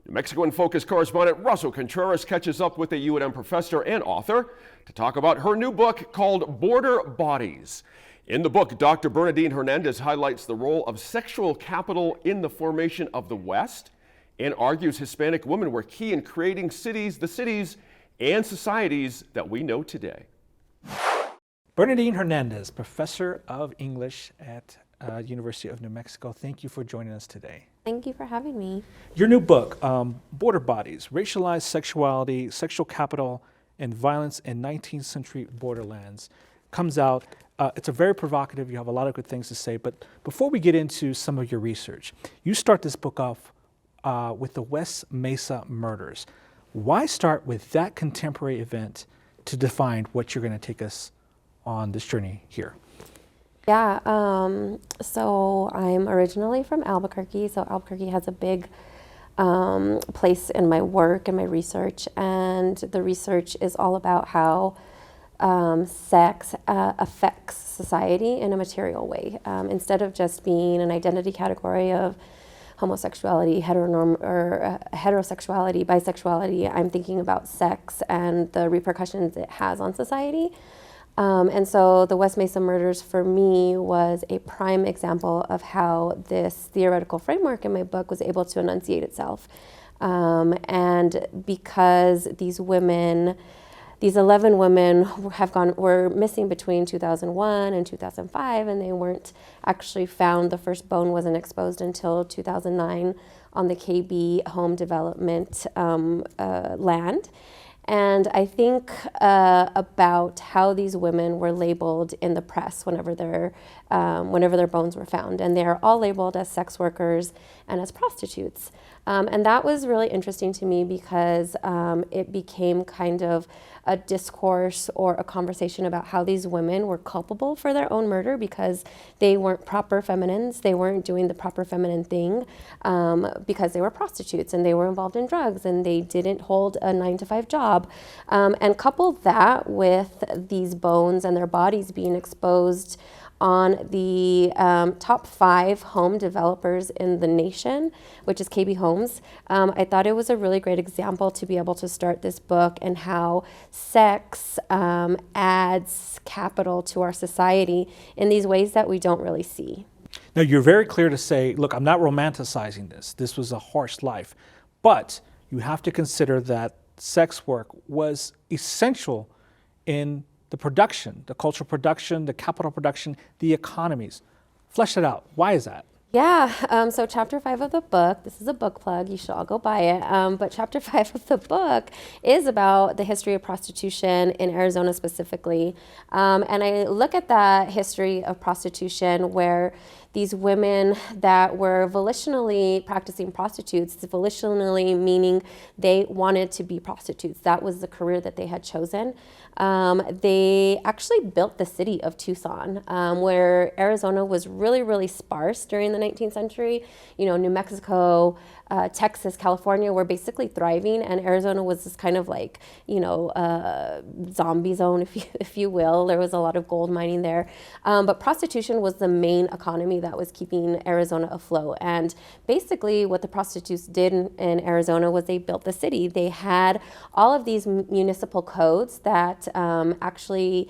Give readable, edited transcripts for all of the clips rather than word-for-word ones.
New Mexico in Focus correspondent Russell Contreras catches up with a UNM professor and author to talk about her new book called Border Bodies. In the book, Dr. Bernardine Hernandez highlights the role of sexual capital in the formation of the West and argues Hispanic women were key in creating the cities and societies that we know today. Bernardine Hernandez, professor of English at University of New Mexico. Thank you for joining us today. Thank you for having me. Your new book, Border Bodies, Racialized Sexuality, Sexual Capital, and Violence in 19th Century Borderlands, comes out. It's a very provocative. You have a lot of good things to say. But before we get into some of your research, you start this book off with the West Mesa murders. Why start with that contemporary event to define what you're going to take us on this journey here? Yeah, so I'm originally from Albuquerque, so Albuquerque has a big place in my work and my research, and the research is all about how sex affects society in a material way. Instead of just being an identity category of homosexuality, heterosexuality, bisexuality, I'm thinking about sex and the repercussions it has on society. And so the West Mesa murders for me was a prime example of how this theoretical framework in my book was able to enunciate itself. And because these 11 women were missing between 2001 and 2005, and they weren't actually found. The first bone wasn't exposed until 2009 on the KB home development land. And I think about how these women were labeled in the press whenever their bones were found. And they're all labeled as sex workers and as prostitutes. And that was really interesting to me because it became kind of a discourse or a conversation about how these women were culpable for their own murder because they weren't proper feminines. They weren't doing the proper feminine thing because they were prostitutes and they were involved in drugs and they didn't hold a 9-to-5 job. And couple that with these bones and their bodies being exposed on the top 5 home developers in the nation, which is KB Homes. I thought it was a really great example to be able to start this book and how sex adds capital to our society in these ways that we don't really see. Now, you're very clear to say, look, I'm not romanticizing this. This was a harsh life. But you have to consider that sex work was essential in the production, the cultural production, the capital production, the economies. Flesh it out. Why is that? Yeah, so chapter 5 of the book, this is a book plug, you should all go buy it, but chapter 5 of the book is about the history of prostitution in Arizona specifically. And I look at that history of prostitution where these women that were volitionally practicing prostitutes, volitionally meaning they wanted to be prostitutes. That was the career that they had chosen. They actually built the city of Tucson, where Arizona was really, really sparse during the 19th century. You know, New Mexico, Texas, California were basically thriving, and Arizona was this kind of like, you know, zombie zone, if you will. There was a lot of gold mining there. But prostitution was the main economy that was keeping Arizona afloat. And basically what the prostitutes did in Arizona was they built the city. They had all of these municipal codes that actually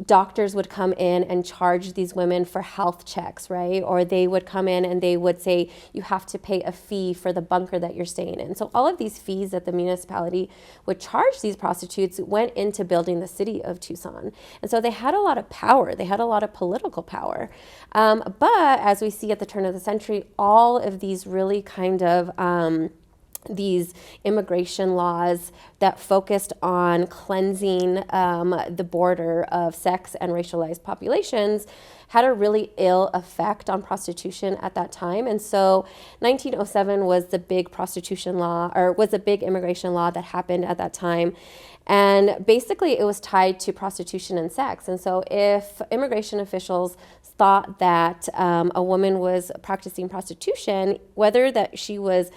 doctors would come in and charge these women for health checks, right? Or they would come in and they would say, you have to pay a fee for the bunker that you're staying in. So all of these fees that the municipality would charge these prostitutes went into building the city of Tucson. And so they had a lot of power. They had a lot of political power. But as we see at the turn of the century, all of these really kind of these immigration laws that focused on cleansing the border of sex and racialized populations had a really ill effect on prostitution at that time. And so 1907 was the big prostitution law, or was a big immigration law that happened at that time. And basically it was tied to prostitution and sex. And so if immigration officials thought that a woman was practicing prostitution, whether that she was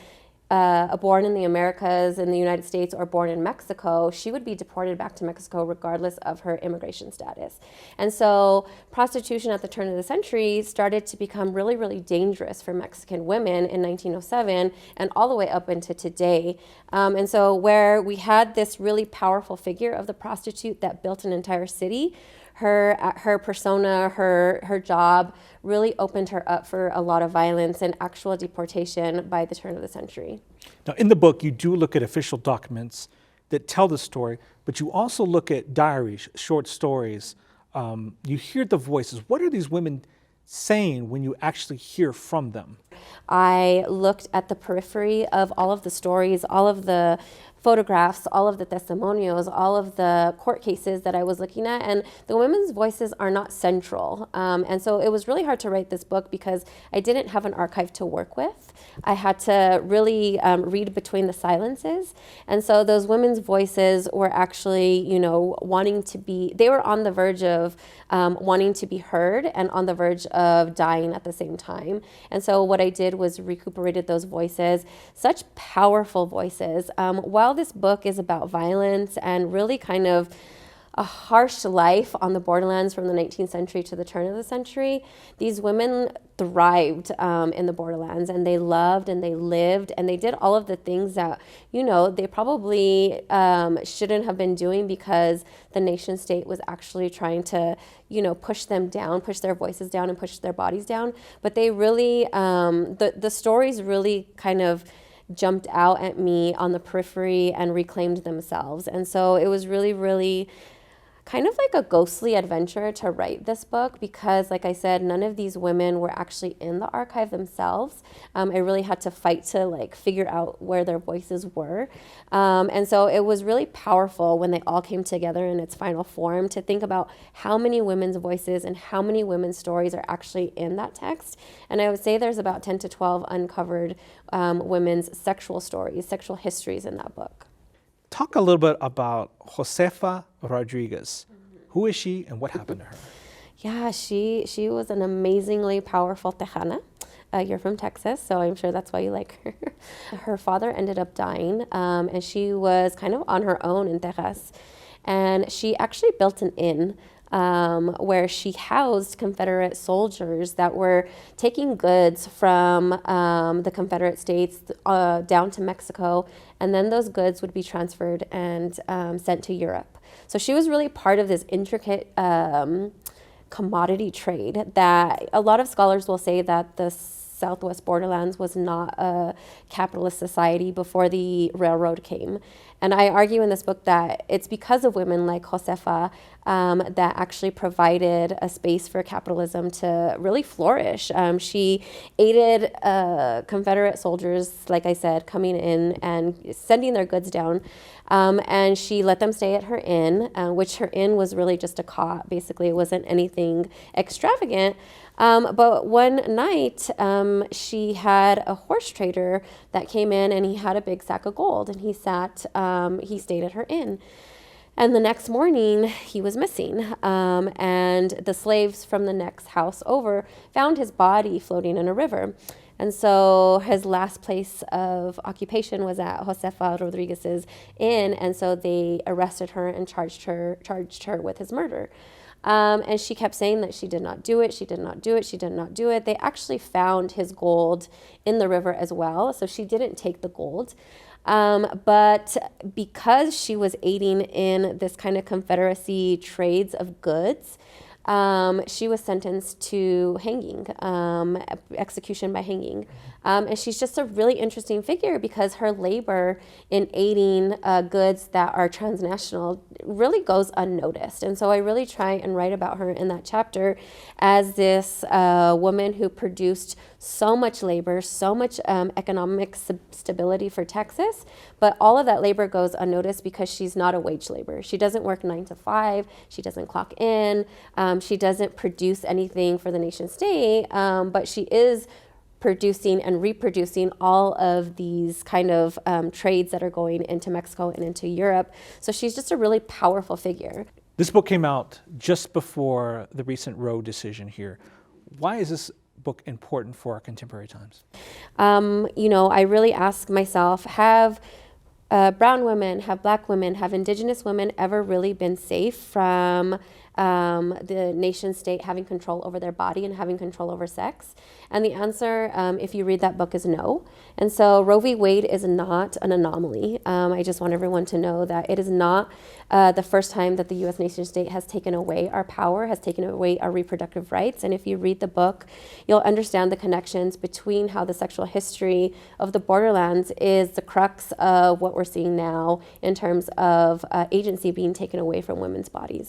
born in the Americas, in the United States, or born in Mexico, she would be deported back to Mexico regardless of her immigration status. And so prostitution at the turn of the century started to become really, really dangerous for Mexican women in 1907 and all the way up into today. And so where we had this really powerful figure of the prostitute that built an entire city, her persona, her job really opened her up for a lot of violence and actual deportation by the turn of the century. Now, in the book, you do look at official documents that tell the story, but you also look at diaries, short stories. You hear the voices. What are these women saying when you actually hear from them? I looked at the periphery of all of the stories, all of the photographs, all of the testimonials, all of the court cases that I was looking at, and the women's voices are not central. And so it was really hard to write this book because I didn't have an archive to work with. I had to really read between the silences. And so those women's voices were actually, you know, they were on the verge of wanting to be heard and on the verge of dying at the same time. And so what I did was recuperated those voices, such powerful voices. While this book is about violence and really kind of a harsh life on the borderlands from the 19th century to the turn of the century, these women thrived in the borderlands, and they loved and they lived and they did all of the things that, you know, they probably shouldn't have been doing because the nation state was actually trying to, you know, push them down, push their voices down and push their bodies down. But they really, the stories really kind of jumped out at me on the periphery and reclaimed themselves. And so it was really, really kind of like a ghostly adventure to write this book because, like I said, none of these women were actually in the archive themselves. I really had to fight to like figure out where their voices were. And so it was really powerful when they all came together in its final form to think about how many women's voices and how many women's stories are actually in that text. And I would say there's about 10 to 12 uncovered women's sexual stories, sexual histories in that book. Talk a little bit about Josefa Rodriguez. Who is she and what happened to her? Yeah, she was an amazingly powerful Tejana. You're from Texas, so I'm sure that's why you like her. Her father ended up dying, and she was kind of on her own in Texas. And she actually built an inn where she housed Confederate soldiers that were taking goods from the Confederate States down to Mexico, and then those goods would be transferred and sent to Europe. So she was really part of this intricate commodity trade that a lot of scholars will say that the Southwest Borderlands was not a capitalist society before the railroad came. And I argue in this book that it's because of women like Josefa that actually provided a space for capitalism to really flourish. She aided Confederate soldiers, like I said, coming in and sending their goods down. And she let them stay at her inn, which her inn was really just a cot. Basically, it wasn't anything extravagant. But one night, she had a horse trader that came in and he had a big sack of gold and he stayed at her inn. And the next morning, he was missing. And the slaves from the next house over found his body floating in a river. And so his last place of occupation was at Josefa Rodriguez's inn. And so they arrested her and charged her with his murder. And she kept saying that she did not do it, she did not do it, she did not do it. They actually found his gold in the river as well, so she didn't take the gold. But because she was aiding in this kind of Confederacy trades of goods, she was sentenced to hanging, execution by hanging. And she's just a really interesting figure because her labor in aiding goods that are transnational really goes unnoticed. And so I really try and write about her in that chapter as this woman who produced so much labor, so much economic stability for Texas, but all of that labor goes unnoticed because she's not a wage laborer. She doesn't work 9 to 5, she doesn't clock in, she doesn't produce anything for the nation state, but she is producing and reproducing all of these kind of trades that are going into Mexico and into Europe. So she's just a really powerful figure. This book came out just before the recent Roe decision here. Why is this book important for our contemporary times? You know, I really ask myself, have brown women, have black women, have indigenous women ever really been safe from the nation state having control over their body and having control over sex? And the answer, if you read that book, is no. And so Roe v. Wade is not an anomaly. I just want everyone to know that it is not the first time that the U.S. nation state has taken away our power, has taken away our reproductive rights. And if you read the book, you'll understand the connections between how the sexual history of the borderlands is the crux of what we're seeing now in terms of agency being taken away from women's bodies.